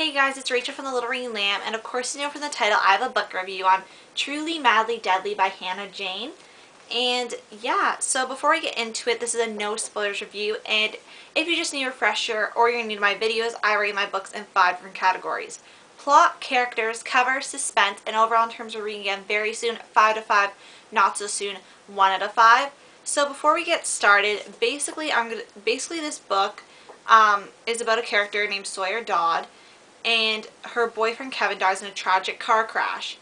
Hey guys, it's Rachel from Thelittlereadinglamb, and of course you know from the title I have a book review on Truly Madly Deadly by Jayne. And yeah, so before we get into it, this is a no spoilers review, and if you just need a refresher or you're new to my videos, I rate my books in 5 different categories. Plot, characters, cover, suspense, and overall in terms of reading again very soon, 5 to 5, not so soon, 1 out of 5. So before we get started, basically this book is about a character named Sawyer Dodd, and her boyfriend Kevin dies in a tragic car crash.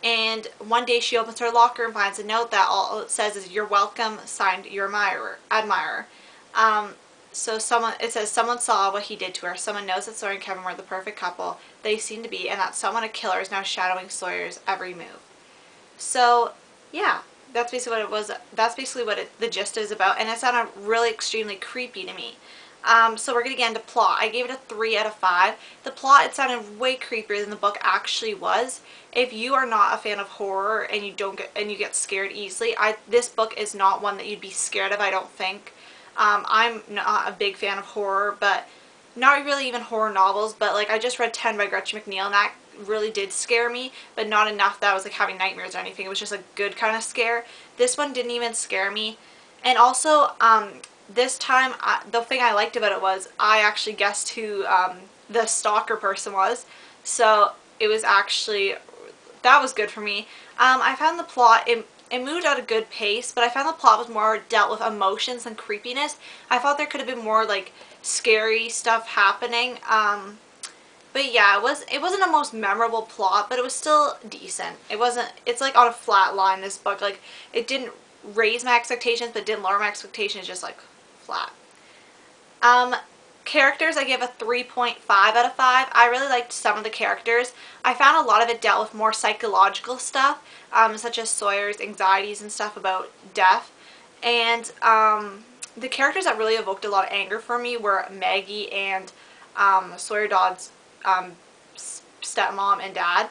And one day she opens her locker and finds a note that all it says is "You're welcome," signed your admirer. It says someone saw what he did to her. Someone knows that Sawyer and Kevin were the perfect couple they seem to be, and that someone, a killer, is now shadowing Sawyer's every move. So yeah, that's basically what it was. That's basically what the gist is about, and it sounded really extremely creepy to me. So we're going to get into plot. I gave it a 3 out of 5. The plot, it sounded way creepier than the book actually was. If you are not a fan of horror and you get scared easily, this book is not one that you'd be scared of, I don't think. I'm not a big fan of horror, but not really even horror novels, but like I just read 10 by Gretchen McNeil, and that really did scare me, but not enough that I was like having nightmares or anything. It was just a good kind of scare. This one didn't even scare me. And also, this time, the thing I liked about it was I actually guessed who the stalker person was. So it was actually, that was good for me. I found the plot, it moved at a good pace, but I found the plot was more dealt with emotions than creepiness. I thought there could have been more like scary stuff happening. But yeah, it wasn't a most memorable plot, but it was still decent. It's like on a flat line, this book. Like, it didn't raise my expectations, but didn't lower my expectations, just like flat. Characters, I give a 3.5 out of 5. I really liked some of the characters. I found a lot of it dealt with more psychological stuff, such as Sawyer's anxieties and stuff about death. And the characters that really evoked a lot of anger for me were Maggie and Sawyer Dodd's stepmom and dad,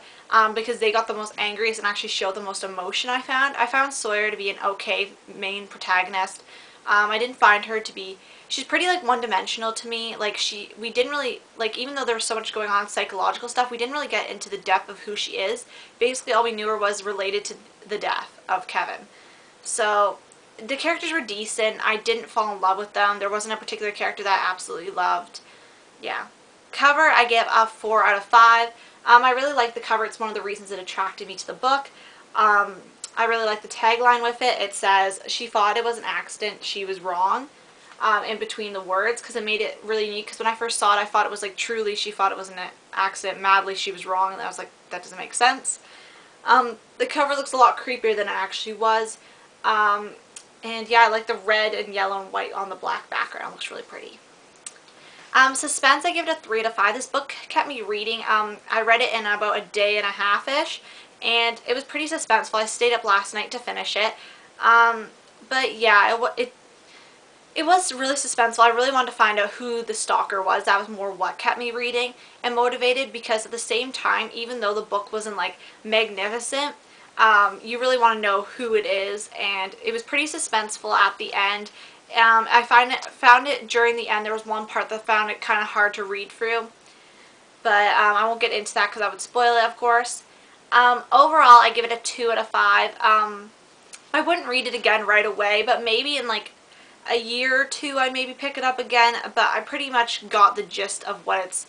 because they got the most angriest and actually showed the most emotion. I found Sawyer to be an okay main protagonist. I didn't find her to be, she's pretty like one-dimensional to me. Like we didn't really, like, even though there was so much going on psychological stuff, we didn't really get into the depth of who she is. Basically all we knew her was related to the death of Kevin. So the characters were decent. I didn't fall in love with them. There wasn't a particular character that I absolutely loved. Yeah. Cover, I give a 4 out of 5. I really like the cover. It's one of the reasons it attracted me to the book. I really like the tagline with it. It says, "She thought it was an accident, she was wrong," in between the words, because it made it really unique. Because when I first saw it, I thought it was like, truly she thought it was an accident, madly she was wrong, and I was like, that doesn't make sense. The cover looks a lot creepier than it actually was. And yeah, I like the red and yellow and white on the black background. It looks really pretty. Suspense, I give it a 3 out of 5. This book kept me reading. I read it in about a day and a half-ish, and it was pretty suspenseful. I stayed up last night to finish it. But yeah, it was really suspenseful. I really wanted to find out who the stalker was. That was more what kept me reading and motivated, because at the same time, even though the book wasn't like magnificent, you really want to know who it is, and it was pretty suspenseful at the end. I found it during the end. There was one part that found it kind of hard to read through, but I won't get into that because I would spoil it, of course. Overall, I give it a 2 out of 5. I wouldn't read it again right away, but maybe in like a year or two I'd maybe pick it up again, but I pretty much got the gist of what it's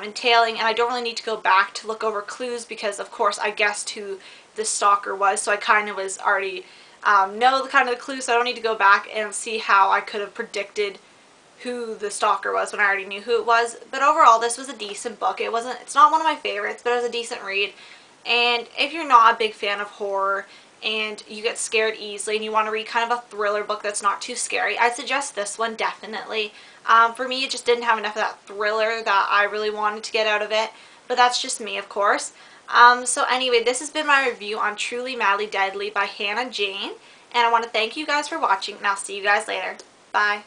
entailing, and I don't really need to go back to look over clues, because of course I guessed who the stalker was, so I kind of was already know the kind of the clues, so I don't need to go back and see how I could have predicted who the stalker was when I already knew who it was. But overall, this was a decent book. It's not one of my favorites, but it was a decent read. And if you're not a big fan of horror and you get scared easily and you want to read kind of a thriller book that's not too scary, I'd suggest this one definitely. For me, it just didn't have enough of that thriller that I really wanted to get out of it, but that's just me, of course. So anyway, this has been my review on Truly Madly Deadly by Jayne, and I want to thank you guys for watching, and I'll see you guys later. Bye.